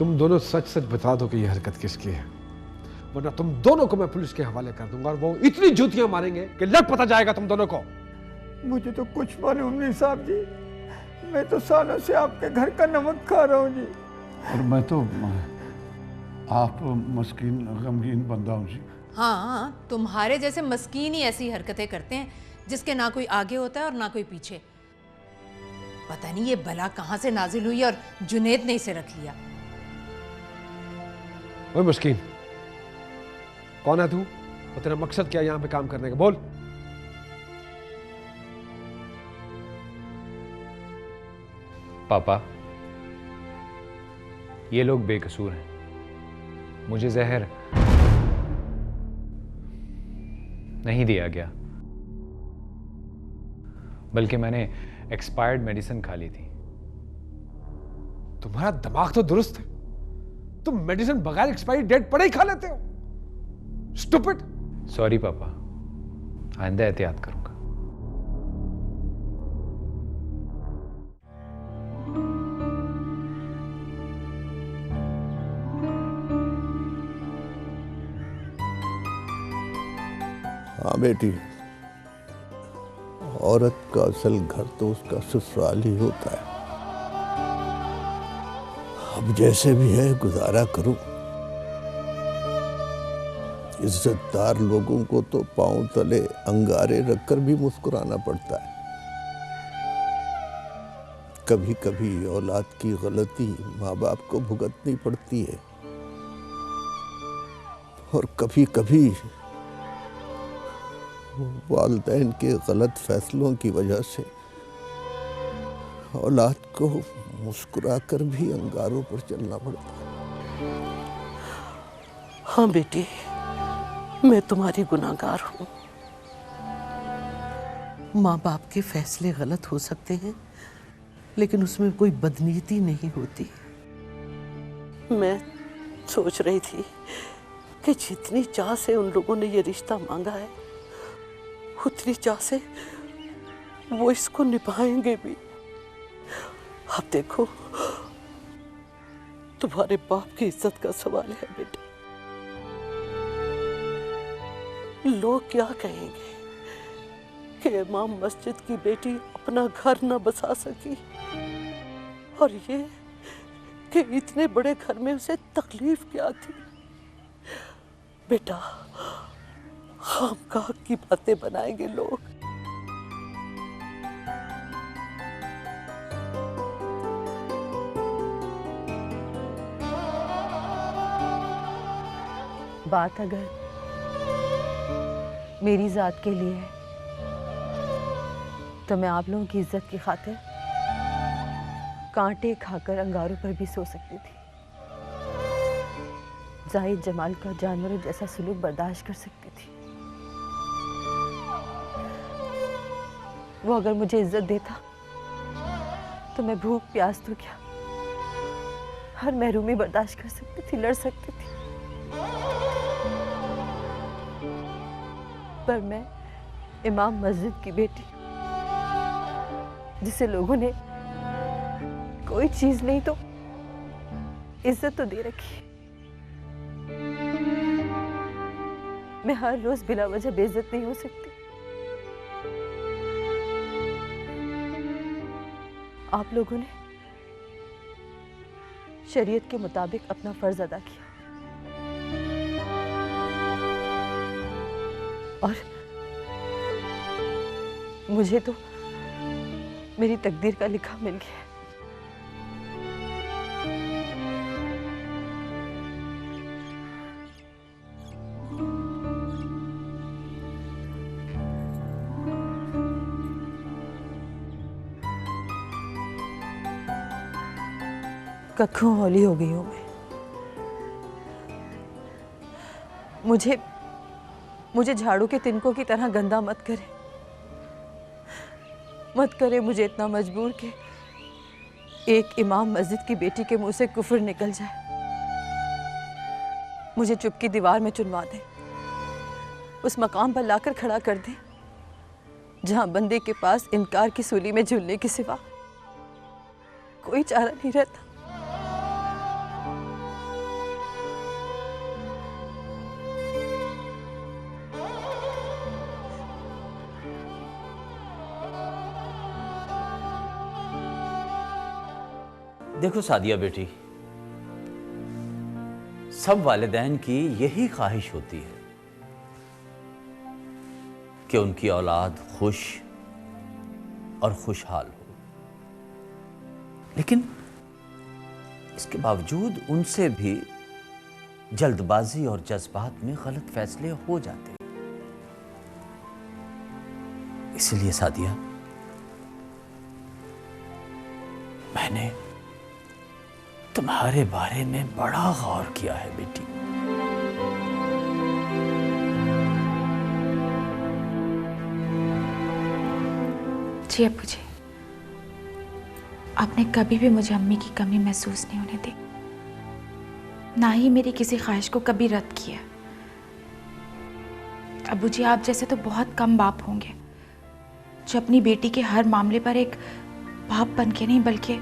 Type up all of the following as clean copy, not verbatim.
तुम दोनों सच सच बता दो कि ये हरकत किसकी है, वरना तुम दोनों को मैं पुलिस के हवाले कर दूंगा और वो इतनी जूतियां मारेंगे कि लग पता जाएगा तुम दोनों को। मुझे तो कुछ मालूम नहीं साहब जी, मैं तो सालों से आपके घर का नमक खा रहा हूँ जी। और मैं तो आप मस्कीन गमगीन बंदा हूँ जी। हाँ, तुम्हारे जैसे मस्कीन ही ऐसी हरकतें करते हैं जिसके ना कोई आगे होता है और ना कोई पीछे। पता नहीं ये बला कहां से नाजिल हुई और जुनेद ने इसे रख लिया। ओए मस्कीन, कौन है तू और तेरा मकसद क्या यहां पे काम करने का, बोल। पापा, ये लोग बेकसूर हैं। मुझे जहर नहीं दिया गया, बल्कि मैंने एक्सपायर्ड मेडिसिन खा ली थी। तुम्हारा दिमाग तो दुरुस्त है, तुम मेडिसिन बगैर एक्सपायरी डेट पड़े ही खा लेते हो। स्टूपिड। सॉरी पापा, आइंदा एहतियात करूंगा। हाँ बेटी, औरत का असल घर तो उसका ससुराल ही होता है। अब जैसे भी है गुजारा करो। इज्जतदार लोगों को तो पांव तले अंगारे रखकर भी मुस्कुराना पड़ता है। कभी कभी औलाद की गलती माँ बाप को भुगतनी पड़ती है और कभी कभी वालिदैन के गलत फैसलों की वजह से औलाद को मुस्कुराकर भी अंगारों पर चलना पड़ता है। हाँ बेटी, मैं तुम्हारी गुनाहगार हूँ। माँ बाप के फैसले गलत हो सकते हैं, लेकिन उसमें कोई बदनीयती नहीं होती। मैं सोच रही थी कि जितनी चाह से उन लोगों ने ये रिश्ता मांगा है, उतनी चाह से वो इसको निभाएंगे भी। अब देखो, तुम्हारे बाप की इज्जत का सवाल है बेटे। लोग क्या कहेंगे कि इमाम मस्जिद की बेटी अपना घर न बसा सकी, और ये कि इतने बड़े घर में उसे तकलीफ क्या थी। बेटा, खामखा की बातें बनाएंगे लोग। बात अगर मेरी जात के लिए है तो मैं आप लोगों की इज्जत की खातिर कांटे खाकर अंगारों पर भी सो सकती थी। जाहिद जमाल का जानवरों जैसा सलूक बर्दाश्त कर सकती थी। वो अगर मुझे इज्जत देता तो मैं भूख प्यास तो क्या हर महरूमी बर्दाश्त कर सकती थी, लड़ सकती थी। पर मैं इमाम मस्जिद की बेटी, जिसे लोगों ने कोई चीज नहीं तो इज्जत तो दे रखी, मैं हर रोज बिला वजह बेइज्जत नहीं हो सकती। आप लोगों ने शरीयत के मुताबिक अपना फर्ज अदा किया और मुझे तो मेरी तकदीर का लिखा मिल गया। कखों हौली हो गई हूं मैं। मुझे झाड़ू के तिनकों की तरह गंदा मत करे मुझे इतना मजबूर के एक इमाम मस्जिद की बेटी के मुंह से कुफ्र निकल जाए। मुझे चुप की दीवार में चुनवा दे, उस मकाम पर लाकर खड़ा कर दे जहां बंदे के पास इनकार की सूली में झूलने के सिवा कोई चारा नहीं रहता। देखो सादिया बेटी, सब वालिदैन की यही ख्वाहिश होती है कि उनकी औलाद खुश और खुशहाल हो, लेकिन इसके बावजूद उनसे भी जल्दबाजी और जज्बात में गलत फैसले हो जाते हैं। इसलिए सादिया, मैंने तुम्हारे बारे में बड़ा गौर किया है बेटी। जी अब्बू जी, आपने कभी भी मुझे अम्मी की कमी महसूस नहीं होने दी, ना ही मेरी किसी ख्वाहिश को कभी रद्द किया। अब्बू जी, आप जैसे तो बहुत कम बाप होंगे जो अपनी बेटी के हर मामले पर एक बाप बन के नहीं बल्कि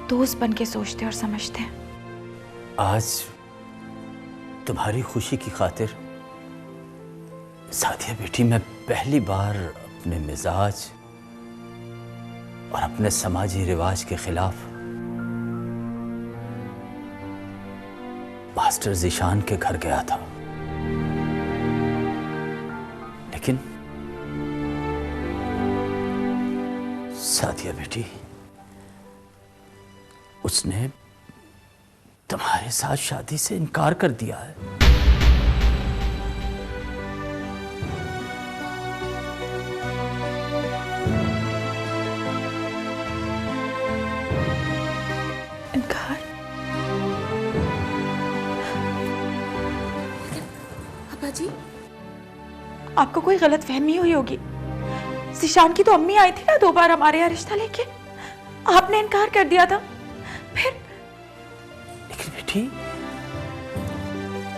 दोस्त बन के सोचते और समझते हैं। आज तुम्हारी खुशी की खातिर सादिया बेटी, मैं पहली बार अपने मिजाज और अपने समाजी रिवाज के खिलाफ मास्टर ज़ीशान के घर गया था, लेकिन सादिया बेटी, उसने तुम्हारे साथ शादी से इनकार कर दिया है। इनकार? अब्बा जी, आपको कोई गलत फहमी हुई होगी। ज़ीशान की तो अम्मी आई थी ना 2 बार हमारे यहाँ रिश्ता लेके, आपने इनकार कर दिया था। फिर लेकिन बेटी,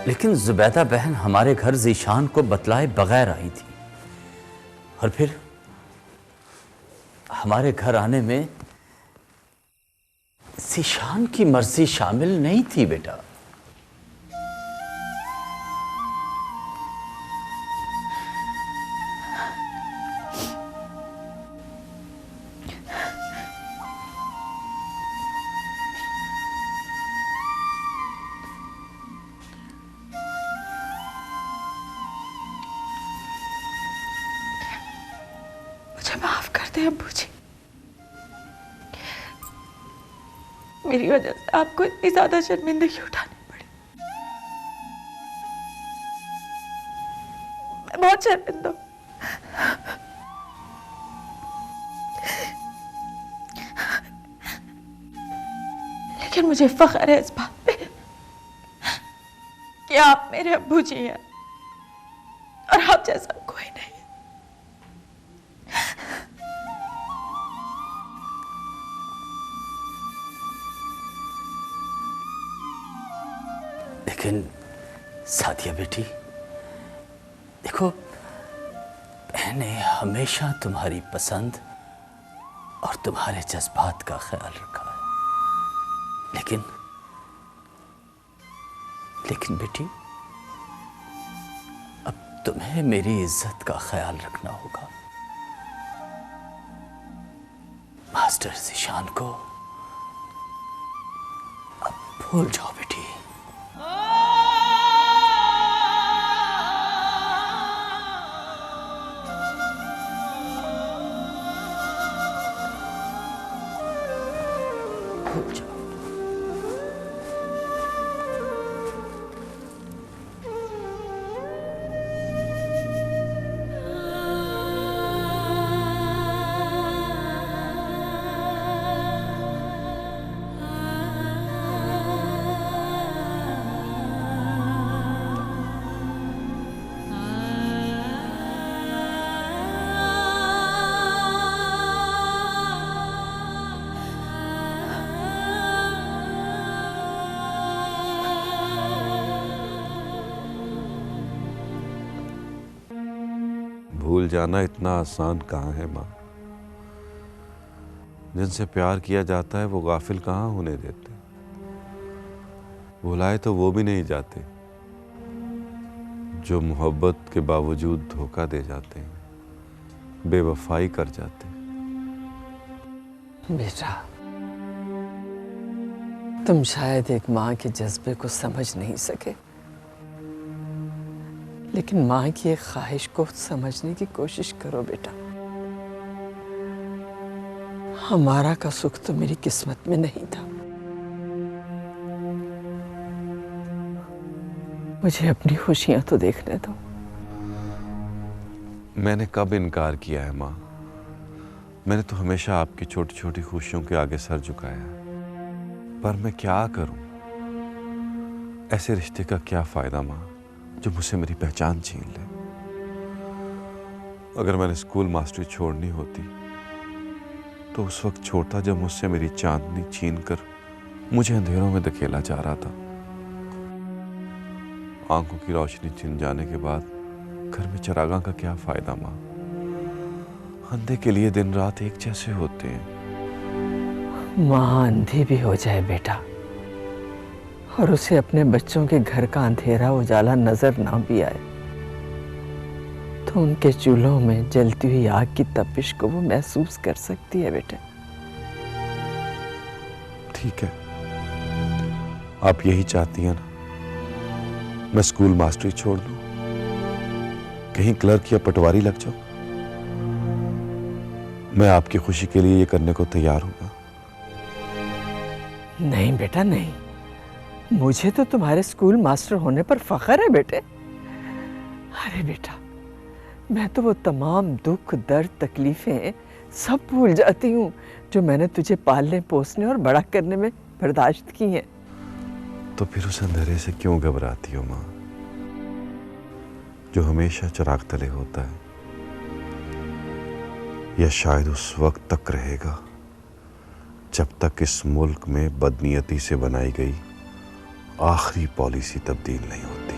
लेकिन जुबैदा बहन हमारे घर ज़ीशान को बतलाए बगैर आई थी, और फिर हमारे घर आने में ज़ीशान की मर्जी शामिल नहीं थी बेटा। मुझे माफ कर दे अब्बू जी, मेरी वजह से आपको इतनी ज्यादा शर्मिंदगी उठानी पड़ी। मैं बहुत शर्मिंदा हूं। लेकिन मुझे फख्र है इस बात पे कि आप मेरे अब्बू जी हैं और आप जैसा कोई नहीं। लेकिन सादिया बेटी, देखो, मैंने हमेशा तुम्हारी पसंद और तुम्हारे जज्बात का ख्याल रखा है, लेकिन बेटी, अब तुम्हें मेरी इज्जत का ख्याल रखना होगा। मास्टर ज़ीशान को अब भूल जाओ बेटी। भूल जाओ। भूल जाना इतना आसान कहाँ है माँ। जिनसे प्यार किया जाता है वो गाफिल कहाँ होने देते। भुलाए तो वो भी नहीं जाते जो मोहब्बत के बावजूद धोखा दे जाते हैं, बेवफाई कर जाते हैं। बेटा, तुम शायद एक माँ के जज्बे को समझ नहीं सके, लेकिन माँ की एक ख्वाहिश को समझने की कोशिश करो बेटा। हमारा का सुख तो मेरी किस्मत में नहीं था। मुझे अपनी खुशियां तो देखने दो। मैंने कब इनकार किया है माँ? मैंने तो हमेशा आपकी छोटी छोटी खुशियों के आगे सर झुकाया है। पर मैं क्या करूं? ऐसे रिश्ते का क्या फायदा माँ, जो मुझसे मेरी पहचान छीन ले? अगर मैंने स्कूल मास्टरी छोड़नी होती तो उस वक्त छोड़ता जब मुझसे मेरी चांदनी छीन कर मुझे अंधेरों में धकेला जा रहा था। आंखों की रोशनी छिन जाने के बाद घर में चरागां का क्या फायदा माँ? अंधे के लिए दिन रात एक जैसे होते हैं। माँ अंधी भी हो जाए बेटा, और उसे अपने बच्चों के घर का अंधेरा उजाला नजर ना भी आए, तो उनके चूल्हों में जलती हुई आग की तपिश को वो महसूस कर सकती है बेटा। ठीक है, आप यही चाहती हैं ना? मैं स्कूल मास्टरी छोड़ दूं, कहीं क्लर्क या पटवारी लग जाऊं? मैं आपकी खुशी के लिए ये करने को तैयार हूं। नहीं बेटा नहीं, मुझे तो तुम्हारे स्कूल मास्टर होने पर फख्र है बेटे। अरे बेटा, मैं तो वो तमाम दुख दर्द तकलीफें सब भूल जाती हूँ जो मैंने तुझे पालने पोसने और बड़ा करने में बर्दाश्त की हैं। तो फिर उस अंधेरे से क्यों घबराती हो माँ, जो हमेशा चिराग तले होता है? या शायद उस वक्त तक रहेगा जब तक इस मुल्क में बदनीयती से बनाई गई आखिरी पॉलिसी तब्दील नहीं होती।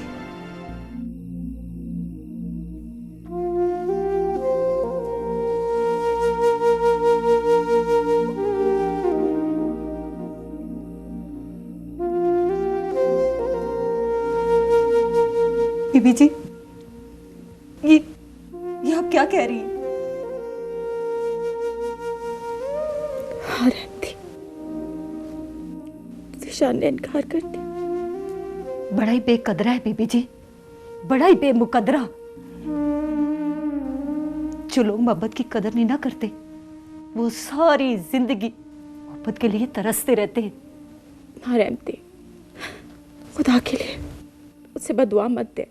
बीबी जी, ये आप क्या कह रही हैं? हाँ रहती, ज़ीशान ने इनकार कर दिया। बड़ा ही बेकदरा है बीबी जी, बड़ा ही बेमुकदरा। जो लोग मोहब्बत की कदर नहीं ना करते, वो सारी जिंदगी मोहब्बत के लिए तरसते रहते हैं। हाँ रहती, खुदा के लिए उसे बदुआ मत दे।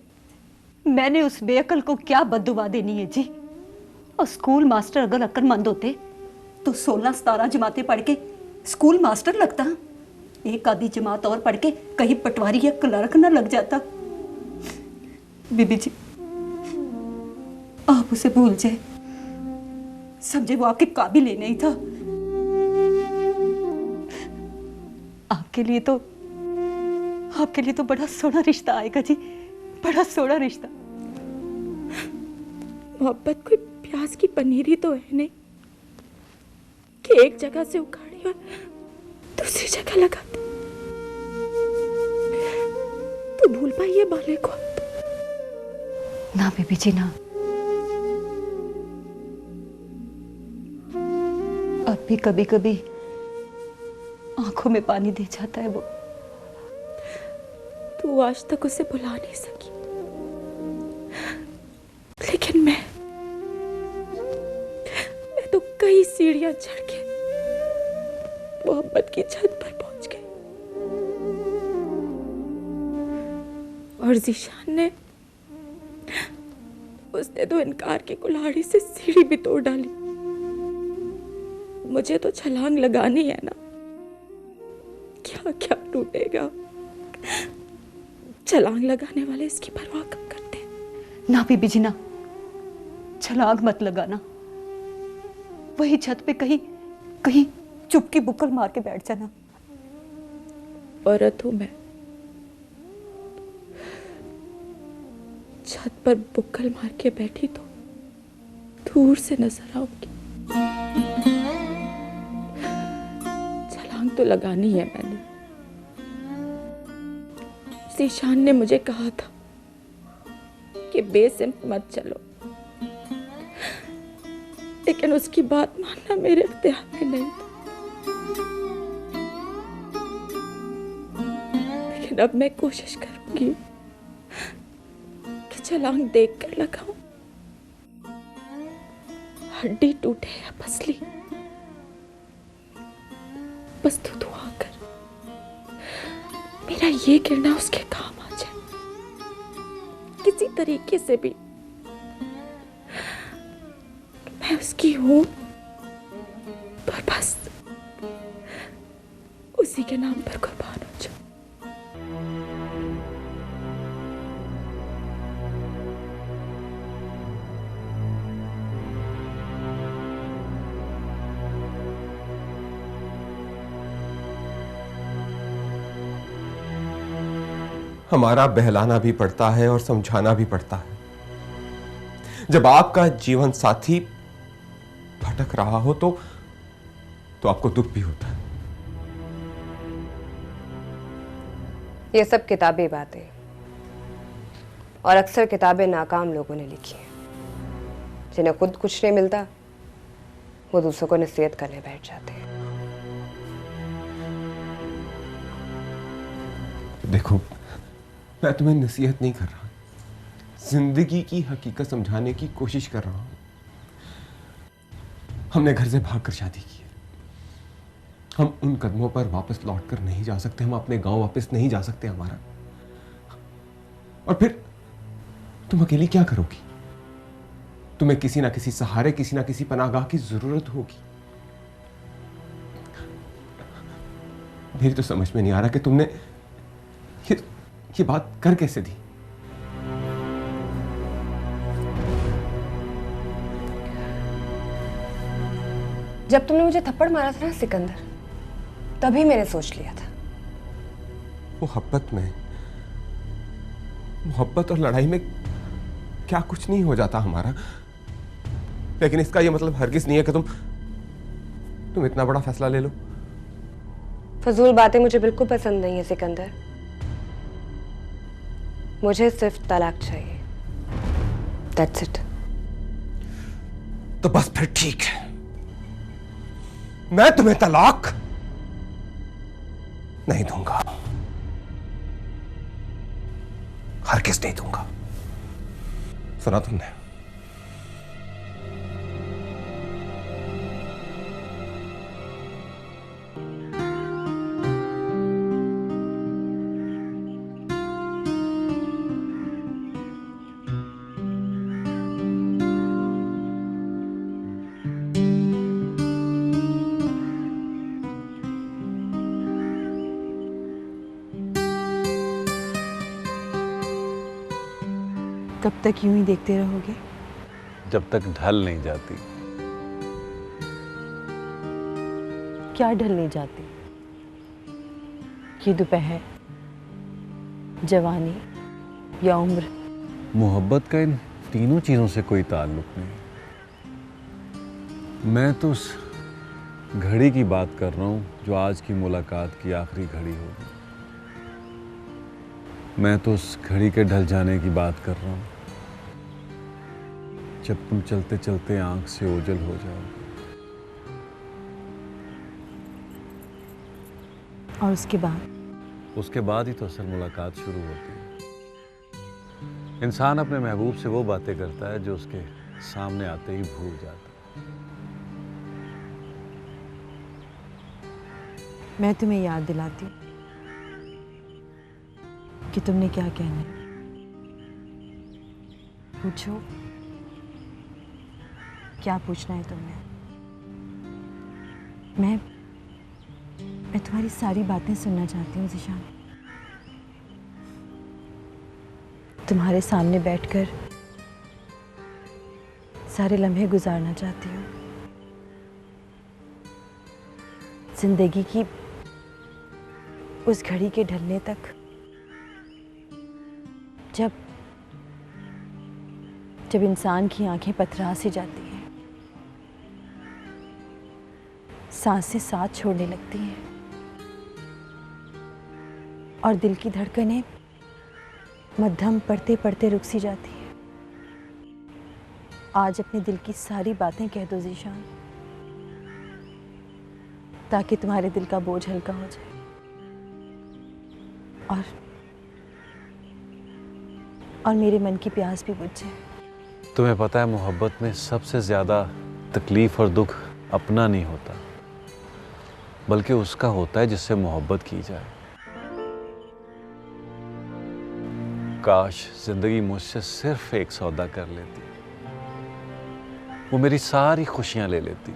मैंने उस बेअकल को क्या बददुआ देनी है जी? और स्कूल मास्टर अगर अक्लमंद होते तो 16-17 जमातें पढ़ के स्कूल मास्टर लगता, एक आधी जमात और पढ़ के कहीं पटवारी या क्लर्क न लग जाता। बीबी जी, आप उसे भूल जाए, समझे वो आपके काबिल ही नहीं था। आपके लिए तो बड़ा सोना रिश्ता आएगा जी, बड़ा सोना रिश्ता। मोहब्बत कोई प्याज की पनीरी तो है नहीं कि एक जगह से उखाड़ी और दूसरी जगह लगा दे। तो भूल पाई है बाले को? ना बीबी जी ना, अब भी कभी कभी आंखों में पानी दे जाता है वो। तू आज तक उसे भुला नहीं सकी, लेकिन मैं तो कई सीढ़ियां चढ़ के मोहब्बत की छत पर पहुंच गई, और ज़ीशान ने उसने तो इनकार की कुल्हाड़ी से सीढ़ी भी तोड़ डाली। मुझे तो छलांग लगानी है ना, क्या क्या टूटेगा। छलांग लगाने वाले इसकी परवाह कब करते हैं? ना बीबी जी ना, छलांग मत लगाना। वही छत पे कहीं चुपकी बुक्कल मार के बैठ जाना। औरत हूं मैं, छत पर बुक्कल मार के बैठी तो दूर से नजर आऊंगी। छलांग तो लगानी है मैंने। ज़ीशान ने मुझे कहा था कि बेसिमत मत चलो, लेकिन उसकी बात मानना मेरे इख्तियार में नहीं था। लेकिन अब मैं कोशिश करूंगी कि छलांग देखकर लगाऊं, हड्डी टूटे या पसली, बस तू दुआ कर मेरा ये गिरना उसके काम आ जाए किसी तरीके से भी। मैं उसकी हूं और बस उसी के नाम पर कुर्बान हो जाऊं। हमारा बहलाना भी पड़ता है और समझाना भी पड़ता है। जब आपका जीवन साथी भटक रहा हो तो आपको दुख भी होता है। ये सब किताबी बातें, और अक्सर किताबें नाकाम लोगों ने लिखी हैं, जिन्हें खुद कुछ नहीं मिलता वो दूसरों को नसीहत करने बैठ जाते हैं। देखो, मैं तुम्हें नसीहत नहीं कर रहा, जिंदगी की हकीकत समझाने की कोशिश कर रहा हूं। हमने घर से भागकर शादी की है, हम उन कदमों पर वापस लौटकर नहीं जा सकते, हम अपने गांव वापस नहीं जा सकते हमारा। और फिर तुम अकेली क्या करोगी? तुम्हें किसी ना किसी सहारे, किसी ना किसी पनाहगाह की जरूरत होगी। मेरी तो समझ में नहीं आ रहा कि तुमने ये बात कर कैसे दी। जब तुमने मुझे थप्पड़ मारा था ना सिकंदर, तभी मैंने सोच लिया था। मोहब्बत और लड़ाई में क्या कुछ नहीं हो जाता हमारा, लेकिन इसका यह मतलब हरगिज नहीं है कि तुम इतना बड़ा फैसला ले लो। फजूल बातें मुझे बिल्कुल पसंद नहीं है सिकंदर। मुझे सिर्फ तलाक चाहिए, That's it। तो बस फिर ठीक है, मैं तुम्हें तलाक नहीं दूंगा, हरगिज़ नहीं दूंगा। सुना तुमने? कब तक यूं ही देखते रहोगे? जब तक ढल नहीं जाती। क्या ढल नहीं जाती? ये दोपहर, जवानी या उम्र? मोहब्बत का इन तीनों चीजों से कोई ताल्लुक नहीं। मैं तो उस घड़ी की बात कर रहा हूं जो आज की मुलाकात की आखिरी घड़ी होगी। मैं तो उस घड़ी के ढल जाने की बात कर रहा हूं जब तुम चलते चलते आंख से ओझल हो जाओगे। और उसके बाद? उसके बाद ही तो असल मुलाकात शुरू होती है। इंसान अपने महबूब से वो बातें करता है जो उसके सामने आते ही भूल जाता है। मैं तुम्हें याद दिलाती हूँ कि तुमने क्या कहना है। पूछो, क्या पूछना है तुमने? मैं तुम्हारी सारी बातें सुनना चाहती हूँ ज़ीशान। तुम्हारे सामने बैठकर सारे लम्हे गुजारना चाहती हूँ। जिंदगी की उस घड़ी के ढलने तक जब इंसान की आंखें पथरा सी जाती हैं, सांसें साथ छोड़ने लगती हैं और दिल की धड़कनें मध्यम पढ़ते पढ़ते रुक सी जाती हैं। आज अपने दिल की सारी बातें कह दो ज़ीशान, ताकि तुम्हारे दिल का बोझ हल्का हो जाए और मेरे मन की प्यास भी बुझ जाए। तुम्हें पता है मोहब्बत में सबसे ज्यादा तकलीफ और दुख अपना नहीं होता, बल्कि उसका होता है जिससे मोहब्बत की जाए। काश जिंदगी मुझसे सिर्फ एक सौदा कर लेती, वो मेरी सारी खुशियां ले लेती,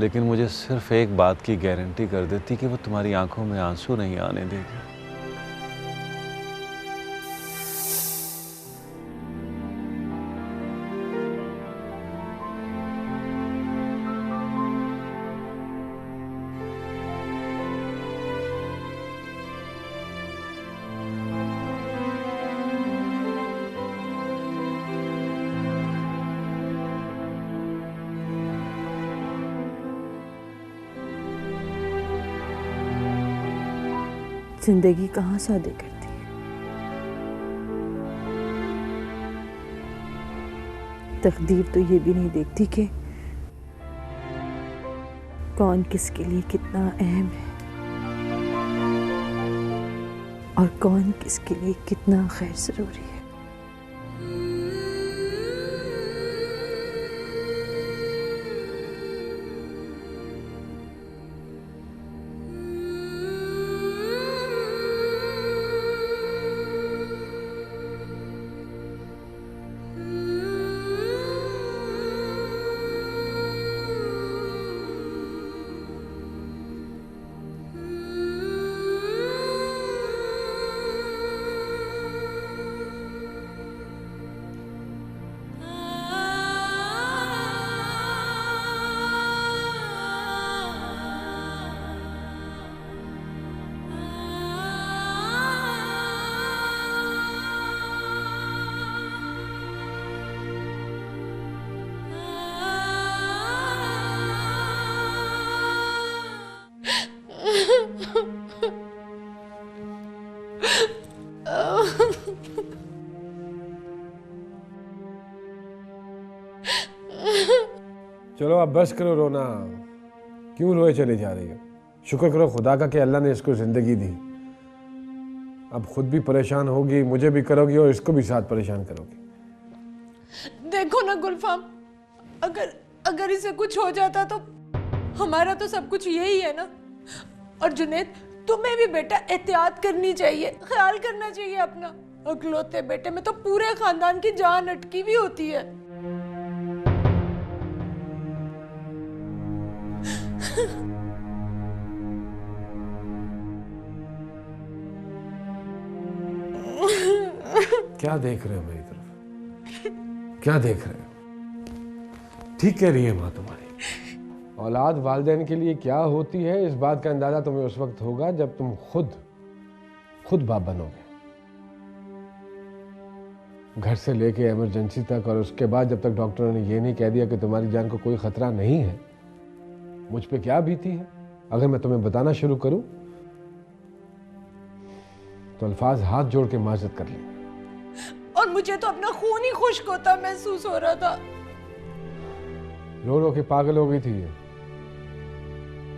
लेकिन मुझे सिर्फ एक बात की गारंटी कर देती कि वो तुम्हारी आंखों में आंसू नहीं आने देगी। जिंदगी कहाँ सौदे करती है। तकदीर तो ये भी नहीं देखती कि कौन किसके लिए कितना अहम है और कौन किसके लिए कितना खैर जरूरी है। चलो अब बस करो रोना, क्यों रोए चले जा रही हो? शुक्र करो खुदा का कि अल्लाह ने इसको जिंदगी दी। अब खुद भी परेशान होगी, मुझे भी करोगी और इसको भी साथ परेशान करोगी। देखो ना गुलफाम, अगर इसे कुछ हो जाता तो हमारा तो सब कुछ यही है ना। और जुनैद, तुम्हें भी बेटा एहतियात करनी चाहिए, ख्याल करना चाहिए अपना। अकलौते बेटे में तो पूरे खानदान की जान अटकी हुई होती है। क्या देख रहे हो मेरी तरफ? क्या देख रहे हो? ठीक कह रही है माँ तुम्हारी। औलाद वालिदैन के लिए क्या होती है, इस बात का अंदाजा तुम्हें उस वक्त होगा जब तुम खुद बाप बनोगे। घर से लेके इमरजेंसी तक, और उसके बाद जब तक डॉक्टरों ने ये नहीं कह दिया कि तुम्हारी जान को कोई खतरा नहीं है, मुझ पे क्या बीती है। अगर मैं तुम्हें बताना शुरू करूं तो अल्फाज हाथ जोड़ के माजरत कर लेंगे। और मुझे तो अपना खून ही खुश्क होता महसूस हो रहा था। रो रो के पागल हो गई थी ये।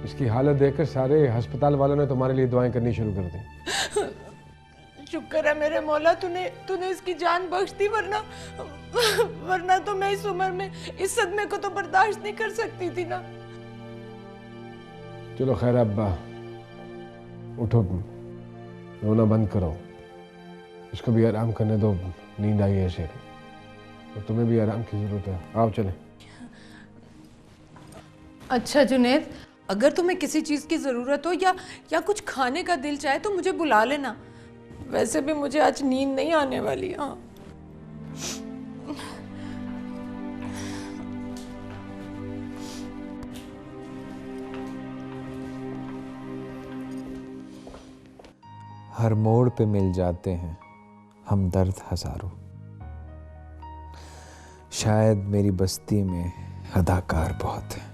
इसकी हालत देखकर सारे अस्पताल वालों ने तुम्हारे लिए दुआएं करनी शुरू कर दी। शुक्र है मेरे मौला, तूने इसकी जान बख्श दी, वरना तो मैं इस उम्र में इस सदमे को तो बर्दाश्त नहीं कर सकती थी ना। चलो खैर, अब उठो, रोना बंद करो, इसको भी आराम करने दो, नींद आई है इसे, और तुम्हें भी आराम की जरूरत है। आओ चले। अच्छा जुनैद, अगर तुम्हें किसी चीज की जरूरत हो या कुछ खाने का दिल चाहे तो मुझे बुला लेना। वैसे भी मुझे आज नींद नहीं आने वाली। हाँ, हर मोड़ पे मिल जाते हैं हम दर्द हजारों, शायद मेरी बस्ती में अदाकार बहुत है।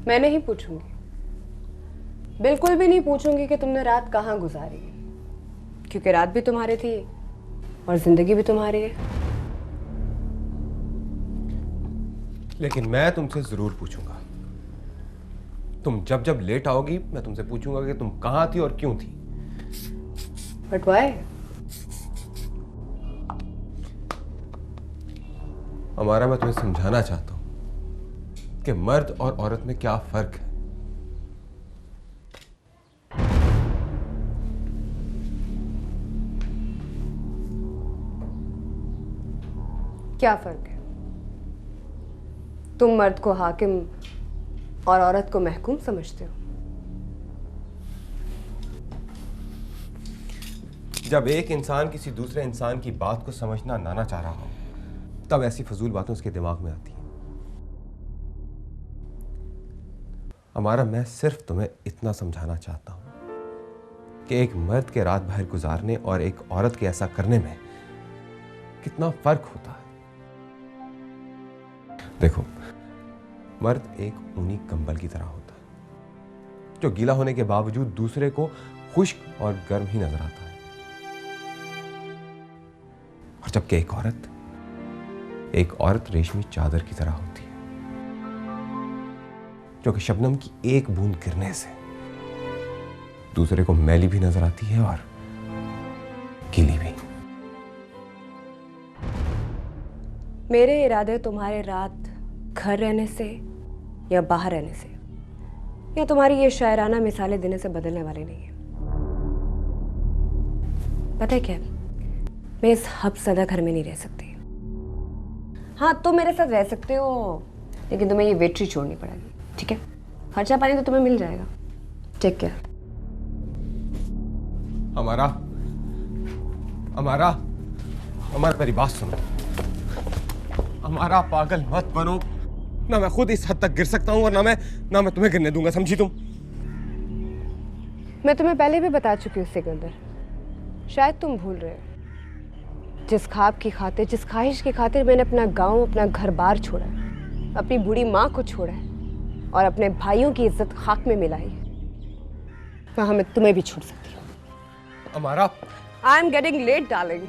मैं नहीं पूछूंगी, बिल्कुल भी नहीं पूछूंगी कि तुमने रात कहाँ गुजारी, क्योंकि रात भी तुम्हारी थी और जिंदगी भी तुम्हारी है। लेकिन मैं तुमसे जरूर पूछूंगा। तुम जब जब लेट आओगी मैं तुमसे पूछूंगा कि तुम कहाँ थी और क्यों थी। But why? हमारा मैं तुम्हें समझाना चाहता हूं कि मर्द और औरत में क्या फर्क है। क्या फर्क है? तुम मर्द को हाकिम और औरत को महकूम समझते हो। जब एक इंसान किसी दूसरे इंसान की बात को समझना ना चाह रहा हो, तब ऐसी फजूल बातें उसके दिमाग में आती हैं। हमारा मैं सिर्फ तुम्हें इतना समझाना चाहता हूं कि एक मर्द के रात भर गुजारने और एक औरत के ऐसा करने में कितना फर्क होता है। देखो, मर्द एक ऊनी कंबल की तरह होता है जो गीला होने के बावजूद दूसरे को खुश्क और गर्म ही नजर आता है, और जबकि एक औरत रेशमी चादर की तरह होती है जो कि शबनम की एक बूंद गिरने से दूसरे को मैली भी नजर आती है और गीली भी। मेरे इरादे तुम्हारे रात घर रहने से या बाहर रहने से या तुम्हारी ये शायराना मिसालें देने से बदलने वाले नहीं है। पता है क्या, मैं इस हफ्सदा घर में नहीं रह सकती। हाँ, तुम मेरे साथ रह सकते हो, लेकिन तुम्हें ये वेट्री छोड़नी पड़ेगी, ठीक है? खर्चा पानी तो तुम्हें मिल जाएगा। Take care. हमारा मेरी बात सुनो। हमारा पागल मत बनो। ना मैं खुद इस हद तक गिर सकता हूं और ना मैं तुम्हें गिरने दूंगा, समझी तुम? मैं तुम्हें पहले भी बता चुकी हूँ सिकंदर, शायद तुम भूल रहे हो। जिस ख्वाब की खातिर, जिस ख्वाहिश की खातिर मैंने अपना गांव, अपना घर बार छोड़ा है, अपनी बूढ़ी माँ को छोड़ा है और अपने भाइयों की इज्जत खाक में मिलाई है, वहां मैं तुम्हें भी छोड़ सकती हूँ। हमारा I am getting late darling.